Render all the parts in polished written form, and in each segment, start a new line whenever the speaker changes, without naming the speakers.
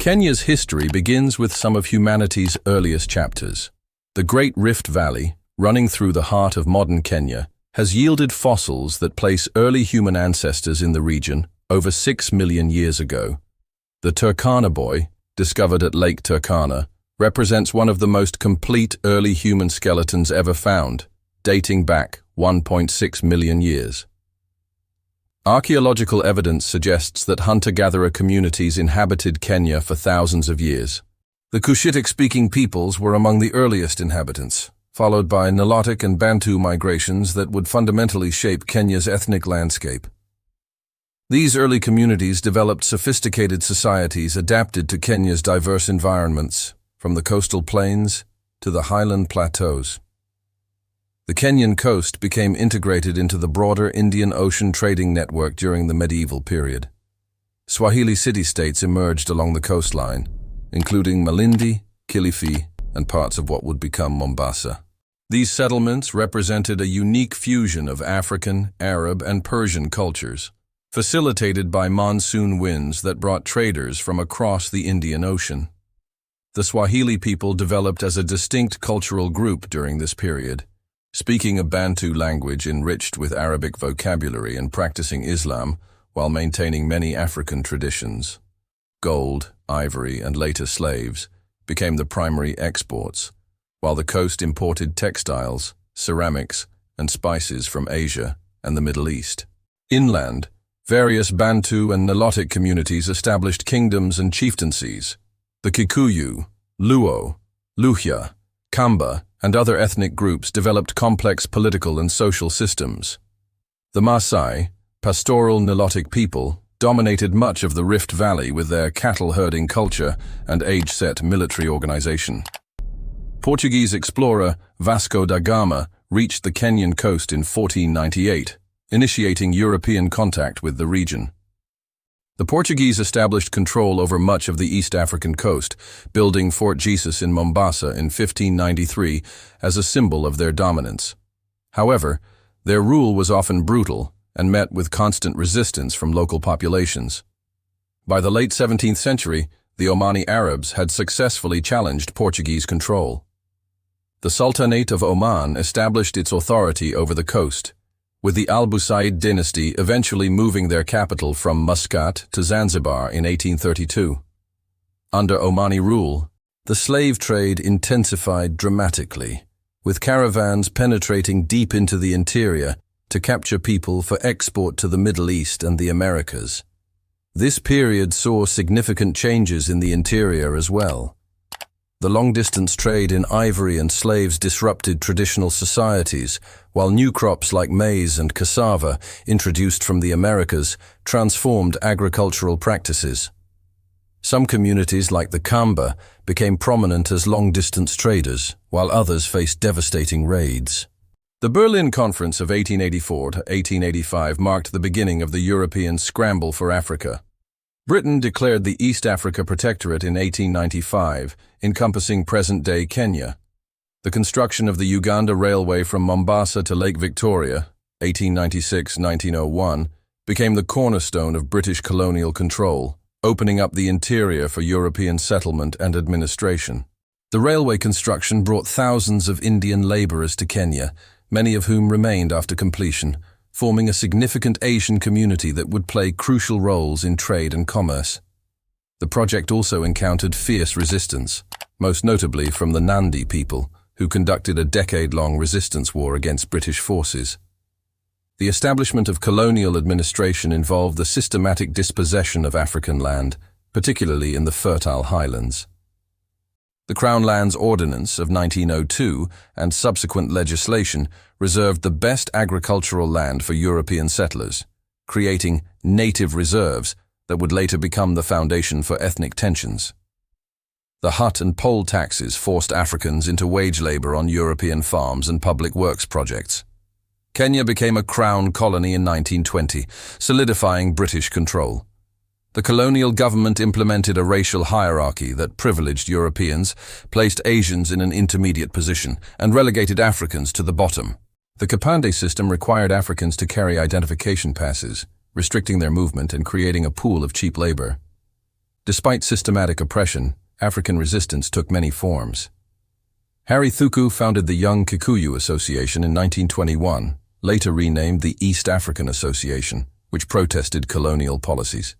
Kenya's history begins with some of humanity's earliest chapters. The Great Rift Valley, running through the heart of modern Kenya, has yielded fossils that place early human ancestors in the region over 6 million years ago. The Turkana Boy, discovered at Lake Turkana, represents one of the most complete early human skeletons ever found, dating back 1.6 million years. Archaeological evidence suggests that hunter-gatherer communities inhabited Kenya for thousands of years. The Cushitic-speaking peoples were among the earliest inhabitants, followed by Nilotic and Bantu migrations that would fundamentally shape Kenya's ethnic landscape. These early communities developed sophisticated societies adapted to Kenya's diverse environments, from the coastal plains to the highland plateaus. The Kenyan coast became integrated into the broader Indian Ocean trading network during the medieval period. Swahili city-states emerged along the coastline, including Malindi, Kilifi, and parts of what would become Mombasa. These settlements represented a unique fusion of African, Arab, and Persian cultures, facilitated by monsoon winds that brought traders from across the Indian Ocean. The Swahili people developed as a distinct cultural group during this period, speaking a Bantu language enriched with Arabic vocabulary and practicing Islam while maintaining many African traditions. Gold, ivory, and later slaves became the primary exports, while the coast imported textiles, ceramics, and spices from Asia and the Middle East. Inland, various Bantu and Nilotic communities established kingdoms and chieftaincies. The Kikuyu, Luo, Luhya, Kamba, and other ethnic groups developed complex political and social systems. The Maasai, pastoral Nilotic people, dominated much of the Rift Valley with their cattle-herding culture and age-set military organization. Portuguese explorer Vasco da Gama reached the Kenyan coast in 1498, initiating European contact with the region. The Portuguese established control over much of the East African coast, building Fort Jesus in Mombasa in 1593 as a symbol of their dominance. However, their rule was often brutal and met with constant resistance from local populations. By the late 17th century, the Omani Arabs had successfully challenged Portuguese control. The Sultanate of Oman established its authority over the coast, with the Al Busaid dynasty eventually moving their capital from Muscat to Zanzibar in 1832. Under Omani rule, the slave trade intensified dramatically, with caravans penetrating deep into the interior to capture people for export to the Middle East and the Americas. This period saw significant changes in the interior as well. The long-distance trade in ivory and slaves disrupted traditional societies, while new crops like maize and cassava, introduced from the Americas, transformed agricultural practices. Some communities, like the Kamba, became prominent as long-distance traders, while others faced devastating raids. The Berlin Conference of 1884 to 1885 marked the beginning of the European scramble for Africa. Britain declared the East Africa Protectorate in 1895, encompassing present-day Kenya. The construction of the Uganda Railway from Mombasa to Lake Victoria, 1896-1901, became the cornerstone of British colonial control, opening up the interior for European settlement and administration. The railway construction brought thousands of Indian laborers to Kenya, many of whom remained after completion, forming a significant Asian community that would play crucial roles in trade and commerce. The project also encountered fierce resistance, most notably from the Nandi people, who conducted a decade-long resistance war against British forces. The establishment of colonial administration involved the systematic dispossession of African land, particularly in the fertile highlands. The Crown Lands Ordinance of 1902 and subsequent legislation reserved the best agricultural land for European settlers, creating native reserves that would later become the foundation for ethnic tensions. The hut and pole taxes forced Africans into wage labor on European farms and public works projects. Kenya became a crown colony in 1920, solidifying British control. The colonial government implemented a racial hierarchy that privileged Europeans, placed Asians in an intermediate position, and relegated Africans to the bottom. The Kapande system required Africans to carry identification passes, restricting their movement and creating a pool of cheap labor. Despite systematic oppression, African resistance took many forms. Harry Thuku founded the Young Kikuyu Association in 1921, later renamed the East African Association, which protested colonial policies.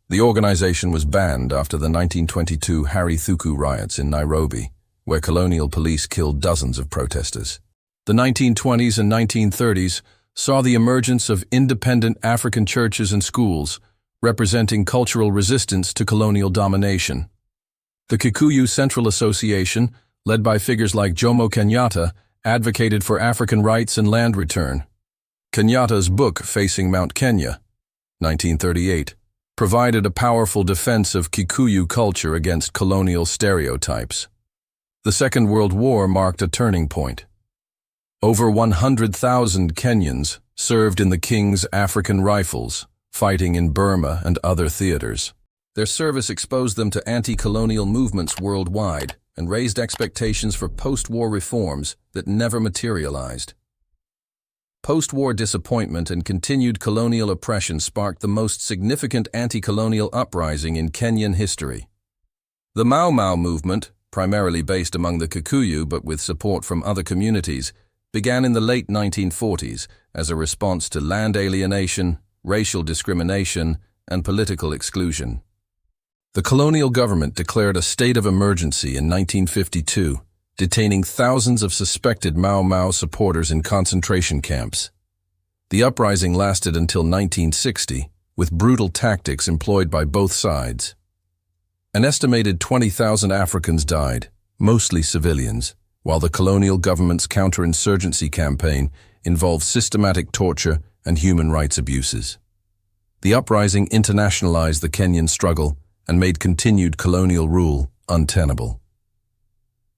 The organization was banned after the 1922 Harry Thuku riots in Nairobi, where colonial police killed dozens of protesters. The 1920s and 1930s saw the emergence of independent African churches and schools, representing cultural resistance to colonial domination. The Kikuyu Central Association, led by figures like Jomo Kenyatta, advocated for African rights and land return. Kenyatta's book, Facing Mount Kenya, 1938, provided a powerful defense of Kikuyu culture against colonial stereotypes. The Second World War marked a turning point. Over 100,000 Kenyans served in the King's African Rifles, fighting in Burma and other theaters. Their service exposed them to anti-colonial movements worldwide and raised expectations for post-war reforms that never materialized. Post-war disappointment and continued colonial oppression sparked the most significant anti-colonial uprising in Kenyan history. The Mau Mau movement, primarily based among the Kikuyu but with support from other communities, began in the late 1940s as a response to land alienation, racial discrimination, and political exclusion. The colonial government declared a state of emergency in 1952, detaining thousands of suspected Mau Mau supporters in concentration camps. The uprising lasted until 1960, with brutal tactics employed by both sides. An estimated 20,000 Africans died, mostly civilians, while the colonial government's counterinsurgency campaign involved systematic torture and human rights abuses. The uprising internationalized the Kenyan struggle and made continued colonial rule untenable.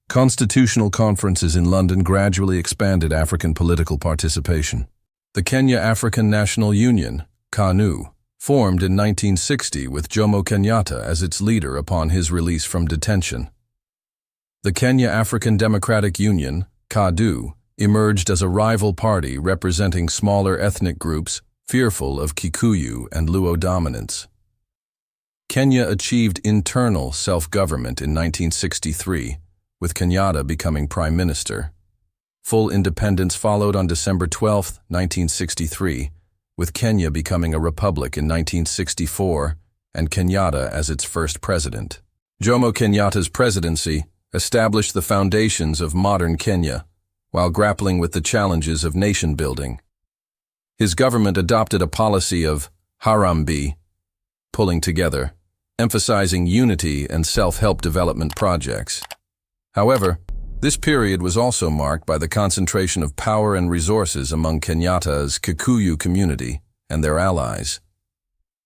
Constitutional conferences in London gradually expanded African political participation. The Kenya African National Union, KANU, formed in 1960 with Jomo Kenyatta as its leader upon his release from detention. The Kenya African Democratic Union, KADU, emerged as a rival party representing smaller ethnic groups fearful of Kikuyu and Luo dominance. Kenya achieved internal self-government in 1963, with Kenyatta becoming prime minister. Full independence followed on December 12, 1963, with Kenya becoming a republic in 1964 and Kenyatta as its first president. Jomo Kenyatta's presidency established the foundations of modern Kenya, while grappling with the challenges of nation-building. His government adopted a policy of Harambee, pulling together, emphasizing unity and self-help development projects. However, this period was also marked by the concentration of power and resources among Kenyatta's Kikuyu community and their allies.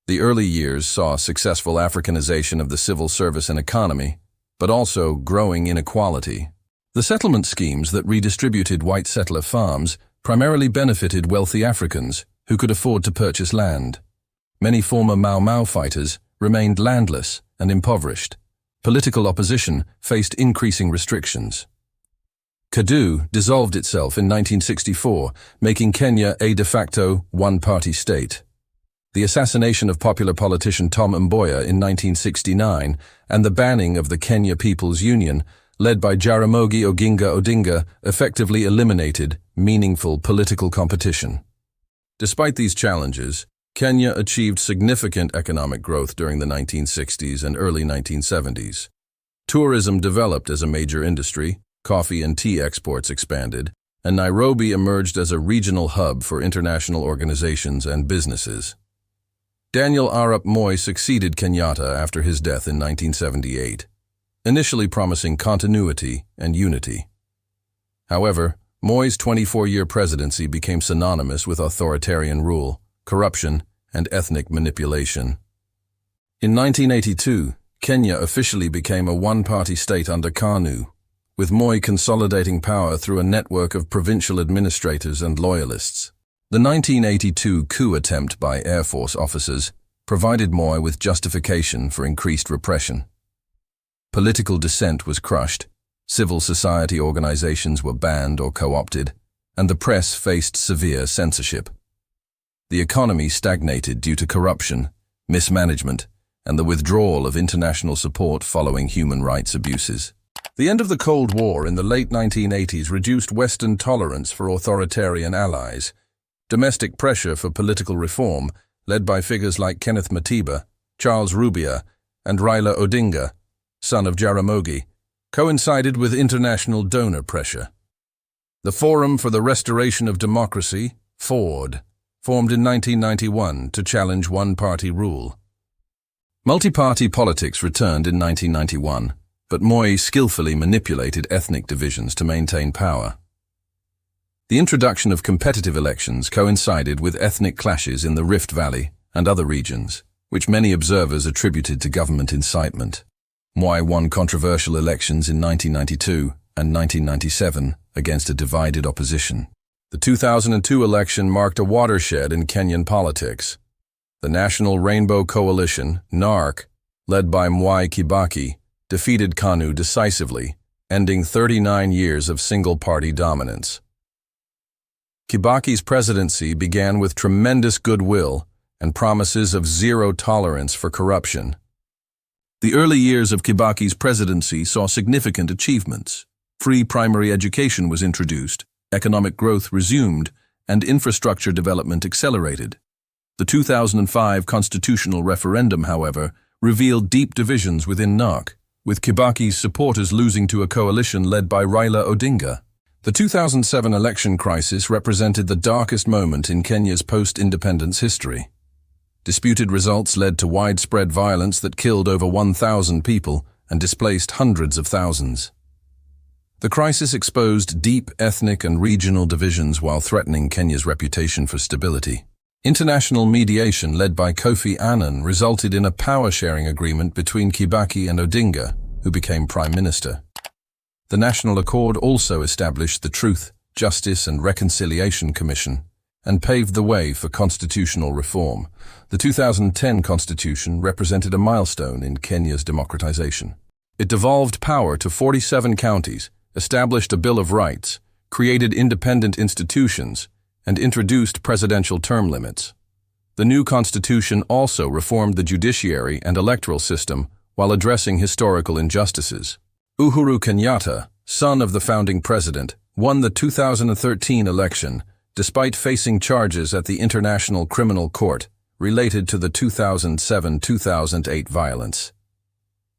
The early years saw successful Africanization of the civil service and economy, but also growing inequality. The settlement schemes that redistributed white settler farms primarily benefited wealthy Africans who could afford to purchase land. Many former Mau Mau fighters remained landless and impoverished. Political opposition faced increasing restrictions. KADU dissolved itself in 1964, making Kenya a de facto one-party state. The assassination of popular politician Tom Mboya in 1969 and the banning of the Kenya People's Union, led by Jaramogi Oginga Odinga, effectively eliminated meaningful political competition. Despite these challenges, Kenya achieved significant economic growth during the 1960s and early 1970s. Tourism developed as a major industry, coffee and tea exports expanded, and Nairobi emerged as a regional hub for international organizations and businesses. Daniel Arap Moi succeeded Kenyatta after his death in 1978, initially promising continuity and unity. However, Moi's 24-year presidency became synonymous with authoritarian rule, corruption, and ethnic manipulation. In 1982, Kenya officially became a one-party state under KANU, with Moi consolidating power through a network of provincial administrators and loyalists. The 1982 coup attempt by Air Force officers provided Moi with justification for increased repression. Political dissent was crushed, civil society organizations were banned or co-opted, and the press faced severe censorship. The economy stagnated due to corruption, mismanagement, and the withdrawal of international support following human rights abuses. The end of the Cold War in the late 1980s reduced Western tolerance for authoritarian allies. Domestic pressure for political reform, led by figures like Kenneth Matiba, Charles Rubia, and Raila Odinga, son of Jaramogi, coincided with international donor pressure. The Forum for the Restoration of Democracy, FORD, formed in 1991 to challenge one-party rule. Multi-party politics returned in 1991, but Moi skillfully manipulated ethnic divisions to maintain power. The introduction of competitive elections coincided with ethnic clashes in the Rift Valley and other regions, which many observers attributed to government incitement. Moi won controversial elections in 1992 and 1997 against a divided opposition. The 2002 election marked a watershed in Kenyan politics. The National Rainbow Coalition, NARC, led by Mwai Kibaki, defeated KANU decisively, ending 39 years of single-party dominance. Kibaki's presidency began with tremendous goodwill and promises of zero tolerance for corruption. The early years of Kibaki's presidency saw significant achievements. Free primary education was introduced, economic growth resumed, and infrastructure development accelerated. The 2005 constitutional referendum, however, revealed deep divisions within NARC, with Kibaki's supporters losing to a coalition led by Raila Odinga. The 2007 election crisis represented the darkest moment in Kenya's post-independence history. Disputed results led to widespread violence that killed over 1,000 people and displaced hundreds of thousands. The crisis exposed deep ethnic and regional divisions while threatening Kenya's reputation for stability. International mediation led by Kofi Annan resulted in a power-sharing agreement between Kibaki and Odinga, who became Prime Minister. The National Accord also established the Truth, Justice and Reconciliation Commission and paved the way for constitutional reform. The 2010 Constitution represented a milestone in Kenya's democratization. It devolved power to 47 counties, established a Bill of Rights, created independent institutions, and introduced presidential term limits. The new constitution also reformed the judiciary and electoral system while addressing historical injustices. Uhuru Kenyatta, son of the founding president, won the 2013 election despite facing charges at the International Criminal Court related to the 2007-2008 violence.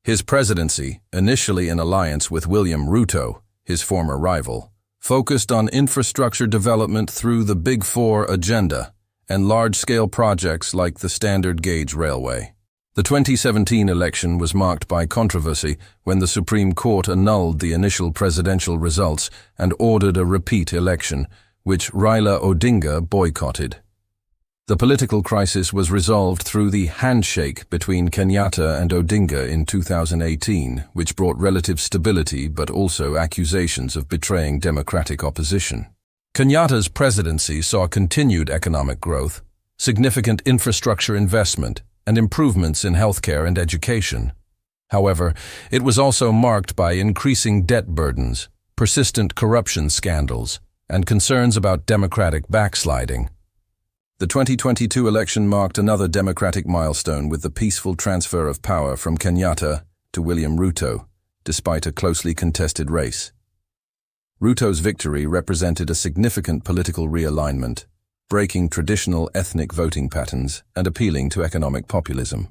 His presidency, initially in alliance with William Ruto, his former rival, focused on infrastructure development through the Big Four agenda and large-scale projects like the Standard Gauge Railway. The 2017 election was marked by controversy when the Supreme Court annulled the initial presidential results and ordered a repeat election, which Raila Odinga boycotted. The political crisis was resolved through the handshake between Kenyatta and Odinga in 2018, which brought relative stability but also accusations of betraying democratic opposition. Kenyatta's presidency saw continued economic growth, significant infrastructure investment, and improvements in healthcare and education. However, it was also marked by increasing debt burdens, persistent corruption scandals, and concerns about democratic backsliding. The 2022 election marked another democratic milestone with the peaceful transfer of power from Kenyatta to William Ruto, despite a closely contested race. Ruto's victory represented a significant political realignment, breaking traditional ethnic voting patterns and appealing to economic populism.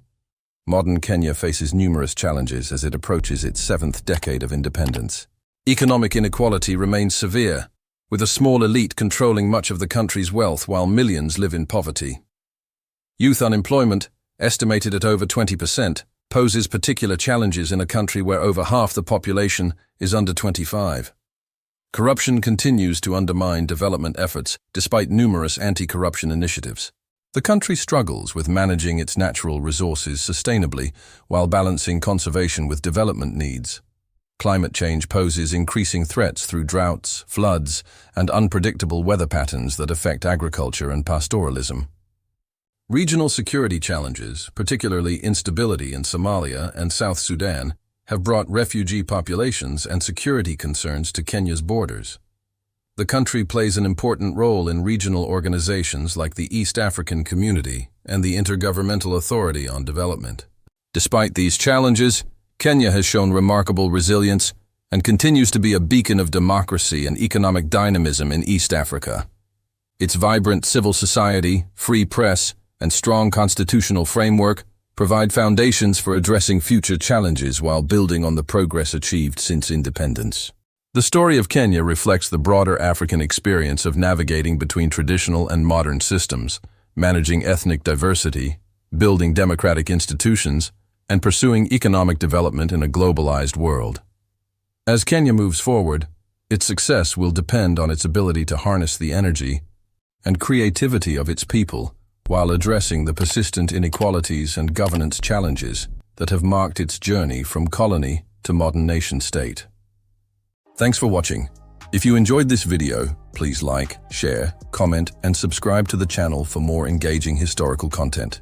Modern Kenya faces numerous challenges as it approaches its seventh decade of independence. Economic inequality remains severe, with a small elite controlling much of the country's wealth while millions live in poverty. Youth unemployment, estimated at over 20%, poses particular challenges in a country where over half the population is under 25. Corruption continues to undermine development efforts despite numerous anti-corruption initiatives. The country struggles with managing its natural resources sustainably while balancing conservation with development needs. Climate change poses increasing threats through droughts, floods, and unpredictable weather patterns that affect agriculture and pastoralism. Regional security challenges, particularly instability in Somalia and South Sudan, have brought refugee populations and security concerns to Kenya's borders. The country plays an important role in regional organizations like the East African Community and the Intergovernmental Authority on Development. Despite these challenges, Kenya has shown remarkable resilience and continues to be a beacon of democracy and economic dynamism in East Africa. Its vibrant civil society, free press, and strong constitutional framework provide foundations for addressing future challenges while building on the progress achieved since independence. The story of Kenya reflects the broader African experience of navigating between traditional and modern systems, managing ethnic diversity, building democratic institutions, and pursuing economic development in a globalized world. As Kenya moves forward, its success will depend on its ability to harness the energy and creativity of its people while addressing the persistent inequalities and governance challenges that have marked its journey from colony to modern nation-state. Thanks for watching. If you enjoyed this video, please like, share, comment, and subscribe to the channel for more engaging historical content.